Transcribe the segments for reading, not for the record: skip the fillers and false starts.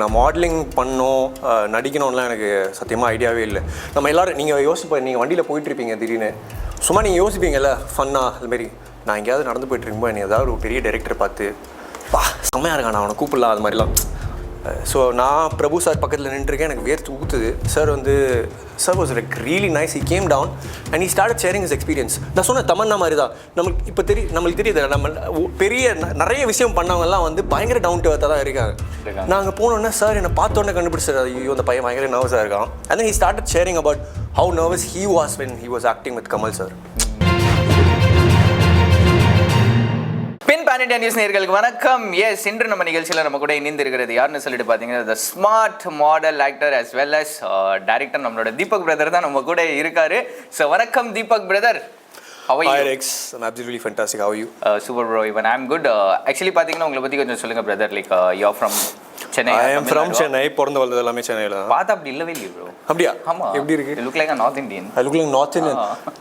நான் மாடலிங் பண்ணோம் நடிக்கணும்லாம் எனக்கு சத்தியமாக ஐடியாவே இல்லை. நம்ம எல்லோரும் நீங்கள் யோசிப்போம், நீங்கள் வண்டியில் போயிட்டுருப்பீங்க திடீர்னு சும்மா நீங்கள் யோசிப்பீங்கல்ல ஃபன்னாக அதுமாரி நான் எங்கேயாவது நடந்து போயிட்டுருக்கும்போது என்னை ஏதாவது ஒரு பெரிய டைரக்டர் பார்த்து செம்மையாக இருக்கான் அவனை கூப்பிடலாம் அது மாதிரிலாம். ஸோ நான் பிரபு சார் பக்கத்தில் நின்றுருக்கேன், எனக்கு வேர்த்து ஊற்றுது. சார் வந்து sir was like really nice. He came down and he start sharing his experience. நான் சொன்ன தமன்னா மாதிரி தான் நம்மளுக்கு இப்போ நம்மளுக்கு தெரியுது, நம்ம பெரிய நிறைய விஷயம் பண்ணவங்கலாம் வந்து பயங்கர டவுன் டு எர்த்தாக தான் இருக்காங்க. நாங்கள் போனோன்னே சார் என்னை பார்த்தோன்னே கண்டுபிடிச்சார், ஐயோ அந்த பையன் பயங்கர நர்வஸாக இருக்கான். And then he started sharing about how nervous he was when he was acting with Kamal sir. Pan India news நேயர்களுக்கு வணக்கம். எஸ், இன்று நம்ம நிகழ்ச்சியில் நம்ம கூட இணைந்து இருக்கிறது யாருன்னு சொல்லிட்டு பார்த்தீங்கன்னா the smart model actor as well as director நம்மளோட தீபக் பிரதர் தான் நம்ம கூட இருக்காரு. ஸோ வணக்கம் Deepak brother. How are you? Hi Rex, I'm absolutely fantastic. How are you? Super bro, even I'm good. Actually பாத்தீங்கன்னா உங்களை பத்தி கொஞ்சம் சொல்லுங்க brother. Like you're from Chennai. I am from Chennai. பிறந்து வளர்ந்தது எல்லாமே சென்னையில தான். பார்த்தா அப்படி இல்லவே இல்லை bro. அப்படியா? ஆமா. எப்படி இருக்கு? You look like a North Indian. I look like North Indian.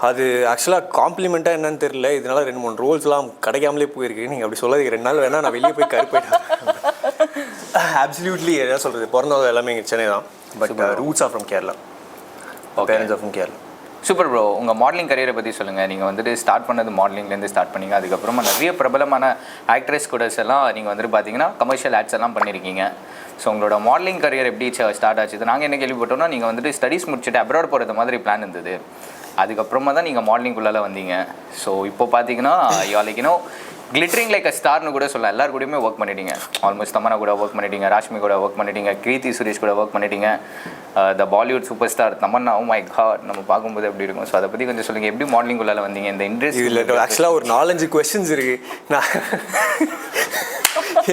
அது ஆக்சுவலா காம்ப்ளிமெண்டா என்னன்னு தெரியல. இதனால 2-3 ரோல்ஸ்லாம் கிடைக்காமலே போயிருக்கு. நீங்க அப்படி சொல்லாதீங்க. 2 நாள் வேணா நான் வெளியே போய் கருப்பேட்டேன். Absolutely என்ன சொல்றது, பிறந்தது எல்லாமே சென்னை தான். But roots are from Kerala. Parents are from Kerala. Super bro. உங்கள் மாடலிங் கரியரை பற்றி சொல்லுங்கள். நீங்கள் வந்துட்டு ஸ்டார்ட் பண்ணது மாடலிங்லேருந்து ஸ்டார்ட் பண்ணிங்க. அதுக்கப்புறமா நிறைய பிரபலமான ஆக்ட்ரஸ் கூடஸ் எல்லாம் நீங்கள் வந்துட்டு பார்த்தீங்கன்னா கமர்ஷியல் ஆட்ஸ் எல்லாம் பண்ணியிருக்கீங்க. ஸோ உங்களோட மாடலிங் கரியர் எப்படி ஸ்டார்ட் ஆச்சு? நாங்கள் என்ன கேள்விப்பட்டோம்னா நீங்கள் வந்துட்டு ஸ்டடீஸ் முடிச்சுட்டு அப்ராட் போகிறது மாதிரி பிளான் இருந்தது. அதுக்கப்புறமா தான் நீங்கள் மாடலிங்குள்ளால வந்தீங்க. ஸோ இப்போ பார்த்தீங்கன்னா லைக் கிளிட்டரிங் லைக் அ ஸ்டார்னு கூட சொல்லலாம். எல்லாரு கூடயுமே ஒர்க் பண்ணிட்டீங்க. ஆல்மோஸ்ட் தமன்னா கூட ஒர்க் பண்ணிட்டீங்க, ராஷ்மி கூட ஒர்க் பண்ணிட்டீங்க, கீர்த்தி சுரேஷ் கூட ஒர்க் பண்ணிட்டீங்க, the Bollywood super star Tamannaah. Oh my God, நம்ம பார்க்கும்போது எப்படி இருக்கும். ஸோ அதை பற்றி கொஞ்சம் சொல்லுங்கள். எப்படி மாடலிங் உள்ளால வந்தீங்க? இந்த இன்ட்ரெஸ்ட் இதில் ஆக்சுவலாக ஒரு 4-5 கொஸ்டின்ஸ் இருக்குது. நான்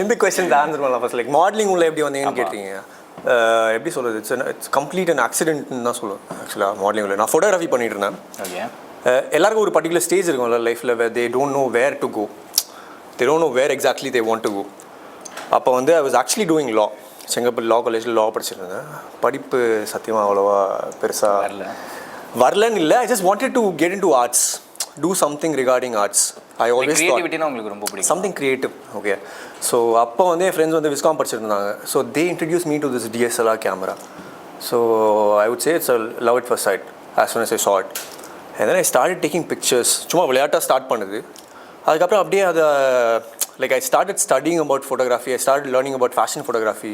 எந்த கொஸ்டின் ஆன்சர் பண்ணலாம் ஃபர்ஸ்ட். லைக் மாடலிங் உள்ள எப்படி வந்தீங்கன்னு கேட்டீங்க. எப்படி சொல்கிறது, இட்ஸ் கம்ப்ளீட் அண்ட் ஆக்சிடென்ட்னு தான் சொல்லுவேன். ஆக்சுவலாக மாடலிங் உள்ள நான் ஃபோட்டோகிராஃபி பண்ணிட்டு இருந்தேன். ஓகே. எல்லாருக்கும் ஒரு பர்டிகுலர் ஸ்டேஜ் இருக்கும்ல லைஃப்பில், where they don't know where to go, they don't know where exactly they want to go. அப்போ வந்து I was actually doing law. Chengalpattu லா காலேஜில் லா படிச்சிருந்தேன். படிப்பு சத்தியமாக அவ்வளோவா பெருசாக வரலன்னு இல்லை. I just wanted to get into arts, do something regarding arts. I always creativity-னா உங்களுக்கு ரொம்ப பிடிக்கும். something creative. Okay. ஸோ அப்போ வந்து என் ஃப்ரெண்ட்ஸ் வந்து விஸ்காம் படிச்சிருந்தாங்க. So they introduced me to this DSLR camera. So I would say it's a love at first sight as soon as I saw it. And then I started taking pictures. சும்மா விளையாட்டாக start பண்ணுது. அதுக்கப்புறம் அப்படியே அதை like I started studying about photography. I start learning about fashion photography.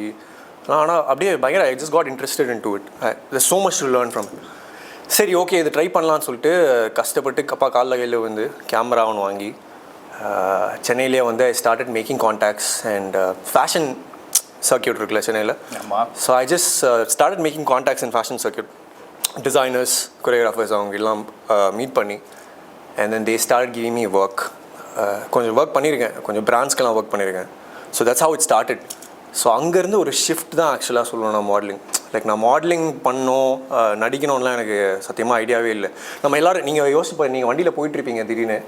ஆனால் அப்படியே பயங்கர I just got interested in to it. there's so much to learn from it. சரி ஓகே இது ட்ரை பண்ணலான்னு சொல்லிட்டு கஷ்டப்பட்டு காலில் கையில் வந்து கேமரா ஒன்று வாங்கி சென்னையிலே வந்து I started making contacts and fashion circuit இருக்குல்ல சென்னையில். So I just started making contacts in fashion circuit. Designers, choreographers அவங்க எல்லாம் மீட் பண்ணி and then they start giving me work. கொஞ்சம் ஒர்க் பண்ணியிருக்கேன், கொஞ்சம் பிராண்ட்ஸ்க்கெல்லாம் ஒர்க் பண்ணியிருக்கேன். So that's how it started. So அங்கேருந்து ஒரு ஷிஃப்ட் தான் ஆக்சுவலாக சொல்லணும் நான் மாடலிங். லைக் நான் மாடலிங் பண்ணோம் நடிக்கணும்லாம் எனக்கு சத்தியமாக ஐடியாவே இல்லை. நம்ம எல்லோரும் நீங்கள் யோசிப்போம், நீங்கள் வண்டியில் போயிட்டுருப்பீங்க திடீர்னு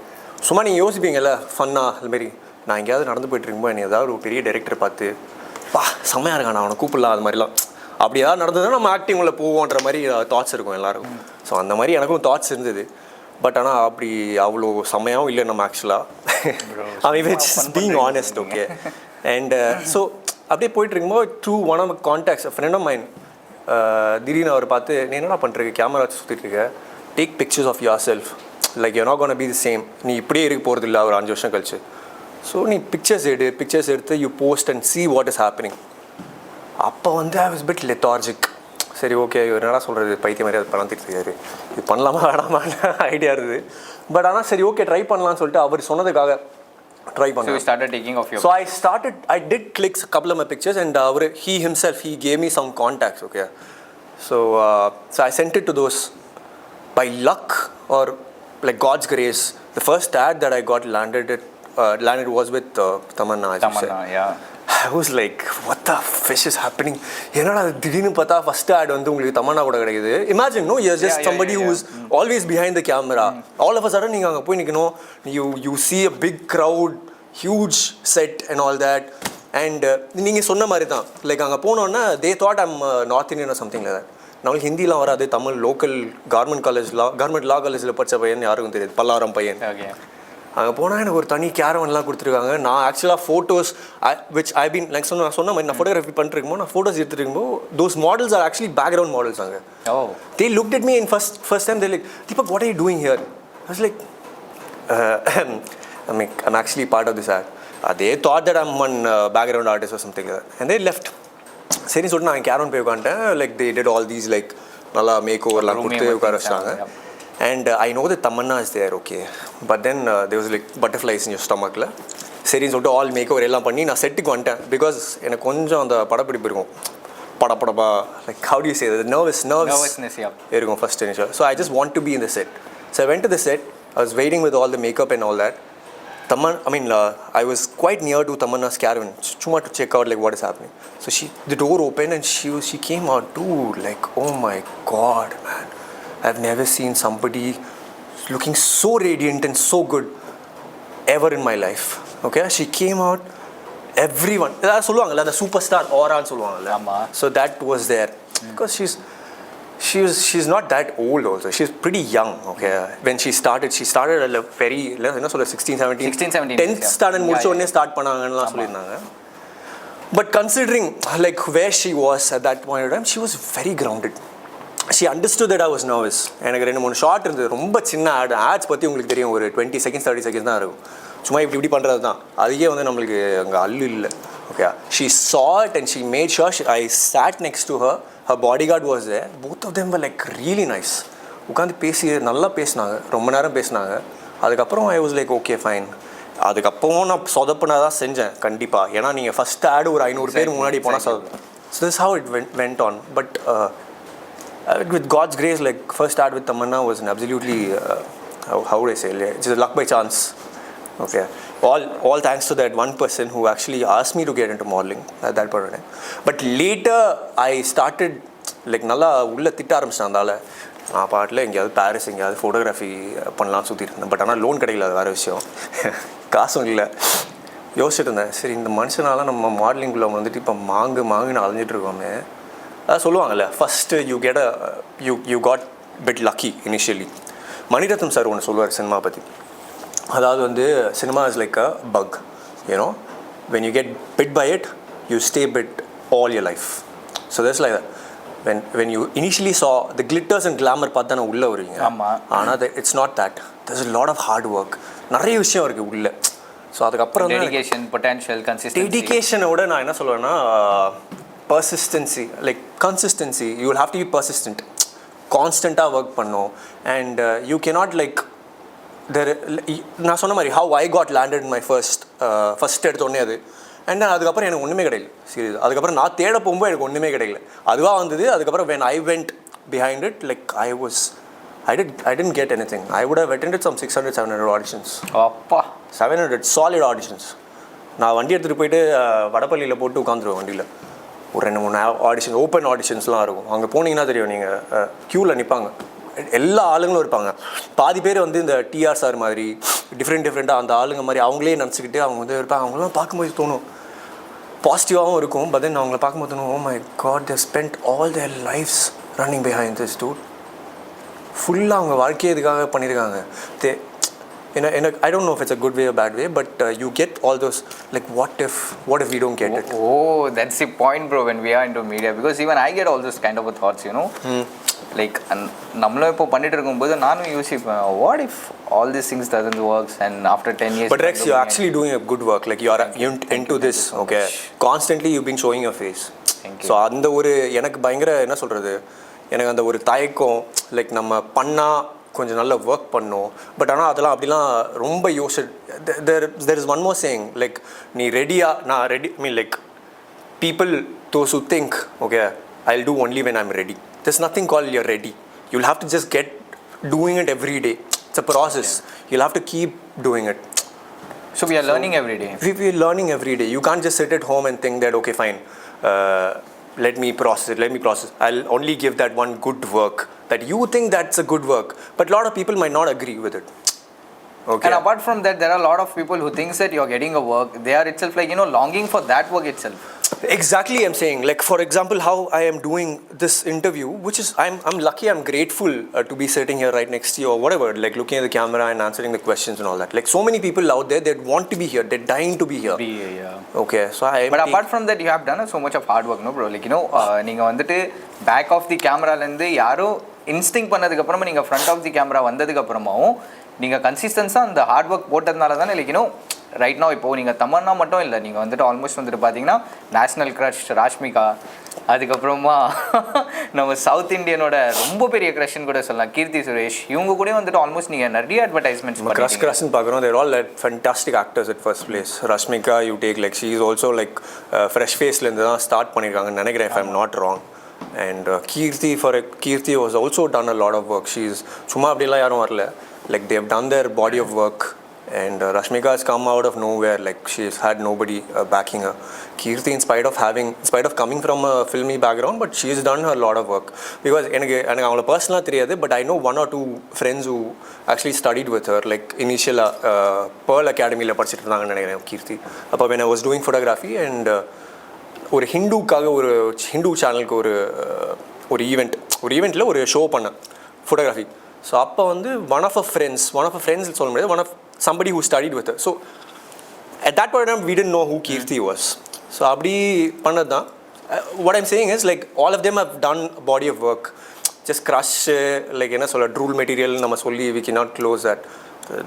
சும்மா நீங்கள் யோசிப்பீங்கல்ல ஃபன்னாக அதுமாரி நான் எங்கேயாவது நடந்து போயிட்டுருக்கும்போது என்னை ஏதாவது ஒரு பெரிய டைரக்டர் பார்த்து செம்மையாக இருக்கான் அவனை கூப்பிடலாம் அது மாதிரிலாம். அப்படி ஏதாவது நடந்ததுன்னா நம்ம ஆக்டிங் உள்ள போவோன்ற மாதிரி தாட்ஸ் இருக்கும் எல்லாருக்கும். ஸோ அந்த மாதிரி எனக்கும் தாட்ஸ் இருந்தது. பட் ஆனால் அப்படி அவ்வளோ செம்மையாகவும் இல்லை நம்ம ஆக்சுவலாக. Being honest. Okay. And so அப்படியே போயிட்டு இருக்கும்போது through one of contacts friend of mind திடீர்னு அவர் பார்த்து நீ என்னடா பண்ணுறீங்க, கேமரா வச்சு சுற்றிட்டு இருக்க, take pictures of your self, like you not gonna be the same, நீ இப்படியே இருக்க போகிறது இல்லை ஒரு 5 வருஷம் கழிச்சு. ஸோ நீ பிக்சர்ஸ் எடுத்து you post and see what is happening. அப்போ வந்து ஐ வாஸ் பிட் லெத்தார்ஜிக். சரி ஓகே இவர் என்னடா சொல்கிறது, பைத்திய மாதிரி அது பணத்திட்டு இருக்காரு, இது பண்ணலாமா வேணாமான்னு ஐடியா இருந்தது. பட் ஆனால் சரி ஓகே ட்ரை பண்ணலான்னு சொல்லிட்டு அவர் சொன்னதுக்காக ட்ரை பண்ணேன். So I did click a couple of my pictures and he himself gave me some contacts. Okay. So I sent it to those. By luck or like God's grace, the first ad that I got landed was with Tamanna. Yeah. I was like, what the fish is happening? என்னடா திடீர்னு பார்த்தா first add வந்து உங்களுக்கு தமன்னா கூட கிடைக்குது. Imagine no you're just somebody who is always behind the camera. All of a sudden நீங்க அங்கே போய் நிற்கணும். You see a big crowd, huge set and all that. And நீங்கள் சொன்ன மாதிரி தான் லைக் அங்கே போனோன்னா they thought I'm North Indian or something like that. நம்மளுக்கு ஹிந்திலாம் வராது. தமிழ் லோக்கல் கவர்மெண்ட் லா காலேஜில் படித்த பையன் யாருக்கும் தெரியாது, பல்லாரம் பையன். அங்கே போனால் எனக்கு ஒரு தனி கேரவன்லாம் கொடுத்துருக்காங்க. நான் ஆக்சுவலாக photos which I been like சொன்ன மாதிரி நான் ஃபோட்டோகிராஃபி பண்ணிருக்கும்போது நான் ஃபோட்டோஸ் எடுத்துருக்கும்போது those models are actually background models அங்கே. They looked at me in first time. They like, Deepak, what are you doing here? I was like, I'm actually part of this ad. They thought that I'm one background artist or something like that. And they left. சரி சொல்லிட்டு நான் caravan போய் உட்காந்துட்டேன். Like they did all these like நல்லா மேக் ஓவர்லாம் கொடுத்து உட்கார வச்சாங்க. And I know that Tamanna is there, okay. But then there was like butterflies in your stomach. சரின்னு சொல்லிட்டு ஆல் மேக் ஓவர் எல்லாம் பண்ணி நான் செட்டுக்கு வந்துட்டேன். பிகாஸ் எனக்கு கொஞ்சம் அந்த படப்பிடிப்பு இருக்கும். படப்படப்பா like how do you say that? Nervousness இருக்கும் first initial. So I just want to be in the set. So I went to the set. I was waiting with all the makeup and all that. I was quite near to Tamanna's caravan, chuma to check out like what is happening. So the door opened and she came out. Dude, like, oh my God, man. I've never seen somebody looking so radiant and so good ever in my life. Okay, she came out. Everyone, சொல்லுவாங்கல்ல அந்த super star ஆரான்னு சொல்லுவாங்கல்ல. So that was there because she's not that old also. She's pretty young, okay. When she started at a very, என்ன சொல்ற, 16 17 10th standard முடிச்ச உடனே start பண்ணாங்கன்னு சொல்லிருந்தாங்க. But considering like where she was at that point in time, she was very grounded. She understood that I was nervous. எனக்கு 2-3 short இருந்தது, ரொம்ப சின்ன ஆட்ஸ் பற்றி உங்களுக்கு தெரியும், ஒரு 20 seconds 30 seconds தான் இருக்கும். சும்மா இப்படி பண்ணுறது தான், அதுக்கே வந்து நம்மளுக்கு அங்கே அல்லு இல்லை. Okay, she saw it and she made sure I sat next to her. Her bodyguard was there. Both of them were like really nice. உட்காந்து பேசி நல்லா பேசினாங்க, ரொம்ப நேரம் பேசினாங்க. அதுக்கப்புறம் I was like okay fine. அதுக்கப்புறம் நான் சொதப்பினா தான் செஞ்சேன் கண்டிப்பாக. ஏன்னா நீங்கள் ஃபஸ்ட் ஆடு ஒரு 500 பேர் முன்னாடி போனால் so this is how it went on. But with God's grace, like first ad with Tamanna was an absolutely how would I say, it's a luck by chance. Okay, all thanks to that one person who actually asked me to get into modeling at that point of time. But later I started like நல்லா உள்ள திட்ட ஆரம்பிச்சிட்டேன். அதனால நான் பாட்டில் எங்கேயாவது Paris எங்கேயாவது photography பண்ணலாம் சுற்றிட்டு இருந்தேன். பட் ஆனால் லோன் கிடைக்கல, அது வேறு விஷயம். காசும் இல்லை. யோசிச்சுட்டு இருந்தேன், சரி இந்த மனுஷனால நம்ம மாடலிங்குள்ளே வந்துட்டு இப்போ மாங்குன்னு அலைஞ்சிட்டு இருக்கோமே. அதான் சொல்லுவாங்கல்ல, first you got bit lucky initially. Mani Ratnam sir ஒன்று சொல்லுவார் சினிமா பற்றி. அதாவது வந்து cinema is like a bug, you know, when you get bit by it you stay bit all your life. So that's like that. when you initially saw the glitters and glamour பார்த்து தானே உள்ளே வருவீங்க. ஆனால் it's not that. There's a lot of hard work. நிறைய விஷயம் இருக்குது உள்ளே. So அதுக்கப்புறம் டெடிகேஷன், பொட்டன்ஷியல், கன்சிஸ்டன்சி. டெடிகேஷனோட நான் என்ன சொல்லுவேன்னா persistency, like consistency. You will have to be persistent. கான்ஸ்டண்ட்டாக ஒர்க் பண்ணோம். அண்ட் யூ கேனாட் லைக் நான் சொன்ன மாதிரி how I got landed in my first எடுத்தோடனே அது. அண்ட் அதுக்கப்புறம் எனக்கு ஒன்றுமே கிடையாது சீரியஸ். அதுக்கப்புறம் நான் தேட போகும்போது எனக்கு ஒன்றுமே கிடைக்கல, அதுவாக வந்தது. அதுக்கப்புறம் when I went behind it, like I didn't get anything. I would have attended some 600-700 auditions. அப்பா 700 solid auditions. நான் வண்டி எடுத்துகிட்டு போயிட்டு வடப்பள்ளியில் போட்டு உட்காந்துருவேன் வண்டியில். ஒரு 2-3 ஆடிஷன், ஓப்பன் ஆடிஷன்ஸ்லாம் இருக்கும். அங்கே போனீங்கன்னா தெரியும், நீங்கள் க்யூவில் நிற்பாங்க, எல்லா ஆளுங்களும் இருப்பாங்க. பாதி பேர் வந்து இந்த டிஆர் சார் மாதிரி டிஃப்ரெண்ட்டாக அந்த ஆளுங்க மாதிரி அவங்களே நினச்சிக்கிட்டு அவங்க வந்து இருப்பாங்க. அவங்களாம் பார்க்கும்போது தோணும், பாசிட்டிவாகவும் இருக்கும். பட் தென் அவங்கள பார்க்கும்போது தோணும், oh my god, they spend all their lifes running behind this dude. ஃபுல்லாக அவங்க வாழ்க்கையே இதுக்காக பண்ணியிருக்காங்க. I don't know if it's a good way or bad way, but you get all those like what if we don't get it. Oh, that's the point, bro, when we are into media, because even I get all those kind of thoughts, you know. Like நம்மளும் இப்போ பண்ணிட்டு இருக்கும்போது நானும் யோசிப்பேன், what if all these things doesn't work and after 10 years. But Rex, you're actually doing a good work, like you are into this, okay. Constantly you've been showing your face. So அந்த ஒரு எனக்கு பயங்கர என்ன சொல்கிறது, எனக்கு அந்த ஒரு தயக்கம், லைக் நம்ம பண்ணால் கொஞ்சம் நல்லா ஒர்க் பண்ணோம். பட் ஆனால் அதெல்லாம் அப்படிலாம் ரொம்ப there is one more saying, like நீ ரெடியா, நான் ready, mean like people those who think, okay, I'll do only when I'm ready. There's nothing called you're ready. You'll have to just get doing it every day. It's a process. You'll have to keep doing it. So we are learning every day. We're learning every day. You can't just sit at home and think that, okay, fine, let me process. I'll only give that one good work that you think that's a good work, but a lot of people might not agree with it. Okay. And apart from that, there are a lot of people who thinks that you're getting a work, they are itself like, you know, longing for that work itself. Exactly, I'm saying, like, for example, how I am doing this interview, which is, I'm lucky, I'm grateful to be sitting here right next to you or whatever, like looking at the camera and answering the questions and all that. Like, so many people out there, they want to be here, they're dying to be here. Okay, so But apart from that, you have done so much of hard work, no bro? Like, நீங்கள் வந்துட்டு back of the கேமராலேருந்து யாரோ instinct பண்ணதுக்கப்புறமா நீங்கள் front of the camera வந்ததுக்கப்புறமாவும் நீங்கள் கன்சிஸ்டன்ஸாக அந்த hard work போட்டதுனால தானே like right no இப்போது நீங்கள் தமன்னா மட்டும் இல்லை, நீங்கள் வந்துட்டு ஆல்மோஸ்ட் வந்துட்டு பார்த்தீங்கன்னா நேஷ்னல் க்ரஷ் ராஷ்மிகா, அதுக்கப்புறமா நம்ம சவுத் இண்டியனோட ரொம்ப பெரிய க்ரஷ்ன்னு கூட சொல்லலாம் கீர்த்தி சுரேஷ், இவங்க கூட வந்துட்டு ஆல்மோஸ்ட் நீங்கள் நிறைய அட்வர்டைஸ்மெண்ட்ஸ் க்ரஷ்னு பார்க்குறோம். They're all fantastic actors at first place. Rashmika you take like she is also like fresh ஃபேஸ்லேருந்து தான் ஸ்டார்ட் பண்ணியிருக்காங்கன்னு நினைக்கிறேன், if I'm not wrong. And Kirti was also done a lot of work. She's சும்மா அப்படிலாம் யாரும் வரல, like they have done their body of work. And Rashmika has come out of nowhere, like she's had nobody backing her. Kirti, in spite of coming from a filmy background, but she's done a lot of work. Because எனக்கு அவங்கள பர்சனலாக தெரியாது, but I know one or two friends who actually studied with her, like initial Pearl Academy-ல படிச்சிட்டு இருந்தாங்கன்னு நினைக்கிறேன் கீர்த்தி. அப்போ when I was doing photography and ஒரு ஹிந்துக்காக ஒரு ஹிந்து சேனலுக்கு ஒரு ஈவெண்ட்டில் ஒரு ஷோ பண்ணேன் ஃபோட்டோகிராஃபி. ஸோ அப்போ வந்து ஒன் ஆஃப் அ ஃப்ரெண்ட்ஸ் சொல்ல முடியாது, somebody who studied with her. So at that point of time we didn't know who Kirti was. So அப்படி பண்ணது தான். What I'm saying is like all of them have done a body of work. Just crush like என்ன சொல்ல drool material நம்ம சொல்லி we cannot close that.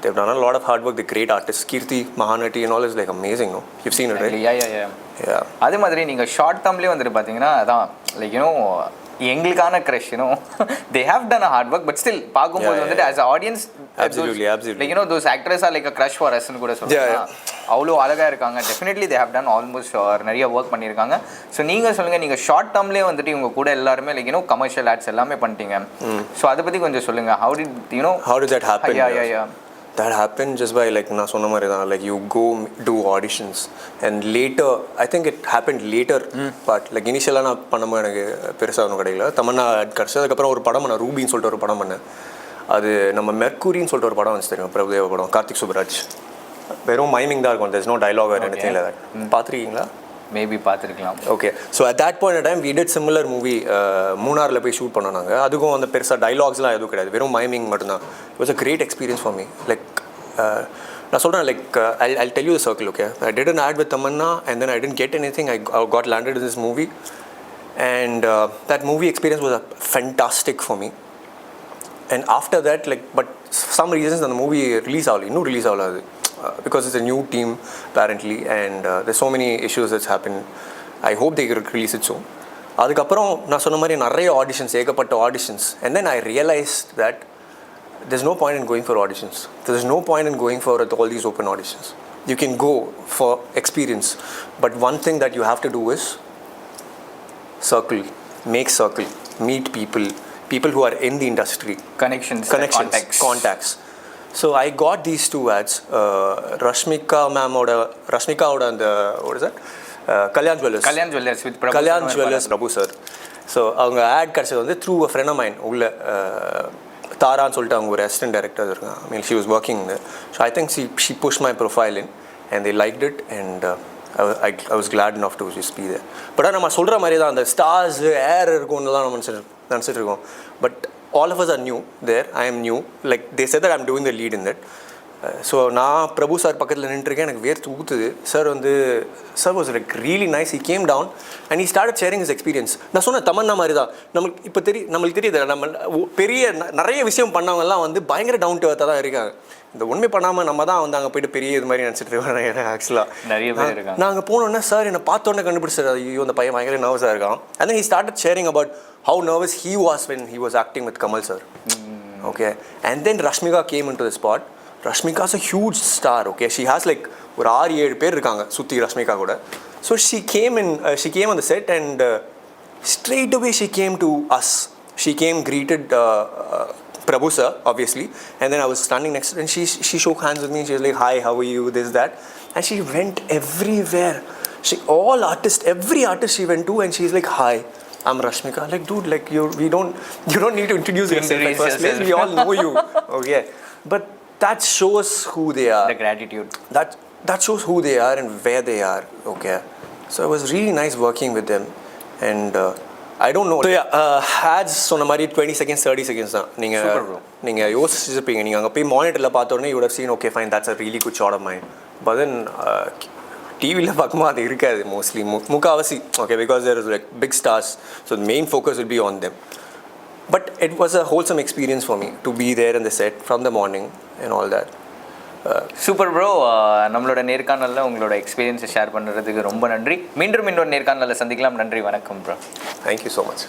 They've done a lot of hard work. The great artists Kirti, Mahanati and all is like amazing, no? You've seen it, right? Yeah. அதே மாதிரி நீங்கள் short டேர்ம்லேயே வந்துட்டு பார்த்தீங்கன்னா அதான் லைக் எங்களுக்கான crush they have done a hard work, but still பார்க்கும்போது வந்துட்டு as a audience like those actress are like a crush for அஸ்ன்னு கூட சொல்லுவாங்க. அவ்வளோ அழகாக இருக்காங்க. Definitely they have done almost நிறைய ஒர்க் பண்ணியிருக்காங்க. ஸோ நீங்கள் சொல்லுங்கள், நீங்கள் ஷார்ட் டேர்ம்லேயே வந்துட்டு இவங்க கூட எல்லாருமே லைக் கமர்ஷியல் ஆட்ஸ் எல்லாமே பண்ணிட்டீங்க. ஸோ அதை பற்றி கொஞ்சம் சொல்லுங்கள். How did that happen? Yeah. That happened just by like நான் சொன்ன மாதிரி தான், like you go do auditions and later I think it happened later but like initially நான் பண்ணும்போது எனக்கு பெருசாக ஒன்றும் கிடைக்கல. தமன்னா கிடச்சி அதுக்கப்புறம் ஒரு படம் பண்ணேன், ரூபின்னு சொல்லிட்டு ஒரு படம் பண்ணேன். அது நம்ம மெர்க்குரின்னு சொல்லிட்டு ஒரு படம் வந்துச்சு தெரியும், பிரபுதேவ படம், கார்த்திக் சுப்ராஜ். வெறும் மைமிங் தான் இருக்கும், there's no dialogue or anything like that. பார்த்துருக்கீங்களா? மேபி பார்த்துருக்கலாம். Okay, so at that point time we did similar movie. மூணாரில் போய் ஷூட் பண்ணோம் நாங்கள். அதுக்கும் அந்த பெருசாக டைலாக்ஸ்லாம் எதுவும் கிடையாது, வெறும் மைமிங் மட்டும்தான். It was a great experience for me. Like நான் சொல்கிறேன், like I'll tell you the circle, okay? I did an ad with Tamanna and then I didn't get anything. I got landed in this movie and that movie experience was fantastic for me. And after that, like, but some reasons அந்த movie release ஆகல because it's a new team apparently and there's so many issues that's happened. I hope they release it soon. அதுக்கப்புறம் நான் சொன்ன மாதிரி நிறைய auditions, ஏகப்பட்ட auditions. And then I realized that there's no point in going for auditions. There's no point in going for all these open auditions. You can go for experience, but one thing that you have to do is make circle, meet people who are in the industry. Connections, contacts. So I got these two ads. Rashmika oda and what is that? Kalyan Jewellers with Prabhu sir. So அவங்க ad கிடைச்சது வந்து through a friend of mine உள்ள தாரான்னு சொல்லிட்டு அவங்க ஒரு assistant director இருக்காங்க. I mean she was working there. So I think she pushed my profile in and they liked it and I was glad enough to just be there. But நம்ம சொல்கிற மாதிரி தான், அந்த ஸ்டார்ஸ் ஏர் இருக்கும்னு தான் நம்ம நினச்சிட்டு இருக்கோம். But all of us are new there. I am new. Like they said that I'm doing the lead in that. So நான் பிரபு சார் பக்கத்தில் நின்றுருக்கேன், எனக்கு வேர்த்து ஊற்றுது. Sir was like really nice. He came down and he start sharing his experience. நான் சொன்ன தமன்னா மாதிரி தான் நம்மளுக்கு இப்போ நம்மளுக்கு தெரியுது, நம்ம பெரிய நிறைய விஷயம் பண்ணவங்கலாம் வந்து பயங்கர டவுன் டு எர்த்தாக தான் இருக்காங்க. இந்த உண்மை பண்ணாமல் நம்ம தான் வந்து அங்கே போயிட்டு பெரிய இது மாதிரி நினச்சிட்டு இருக்கோம். ஆக்சுவலாக நிறைய பேர் இருக்காங்க. நாங்கள் போனோன்னே சார் என்னை பார்த்தோன்னே கண்டுபிடிச்சார், ஐயோ அந்த பையன் பயங்கர நர்வஸாக இருக்கான். And then he started sharing about how nervous he was when he was acting with Kamal sir. Okay, and then Rashmika came into the spot. Rashmika is a huge star. Okay, she has like ஒரு 6-7 பேர் இருக்காங்க சுற்றி ரஷ்மிகா கூட. So she came on the set and straight away she came to us. She came, greeted Prabhu sir obviously, and then I was standing next to her and she shook hands with me. She was like, hi, how are you, this that, and she went everywhere. Every artist she went to and she's like, hi, I'm Rashmika. Like, dude, like you don't need to introduce yourself in first place. We all know you. Okay, but that shows who they are. The gratitude. That shows who they are and where they are. Okay, So it was really nice working with them. And I don't know. So yeah, ads சொன்ன மாதிரி 20 seconds 30 seconds தான். நீங்கள் யோசிச்சிருப்பீங்க, நீங்கள் அங்கே போய் மானிட்டரில் பார்த்தோன்னே you would have seen, okay fine, that's a really good shot of mine. But then டிவியில் பார்க்கும்போது அது இருக்காது மோஸ்ட்லி முக்கால்வாசி. Okay, because there is like big stars, so the main focus will be on them. But it was a wholesome experience for me to be there in the set from the morning and all that. Super bro. நம்மளோட நேர்காணலில் உங்களோட எக்ஸ்பீரியன்ஸை share பண்ணுறதுக்கு ரொம்ப நன்றி. மீண்டும் இன்னொரு நேர்காணலில் சந்திக்கலாம். நன்றி, வணக்கம் bro. Thank you so much.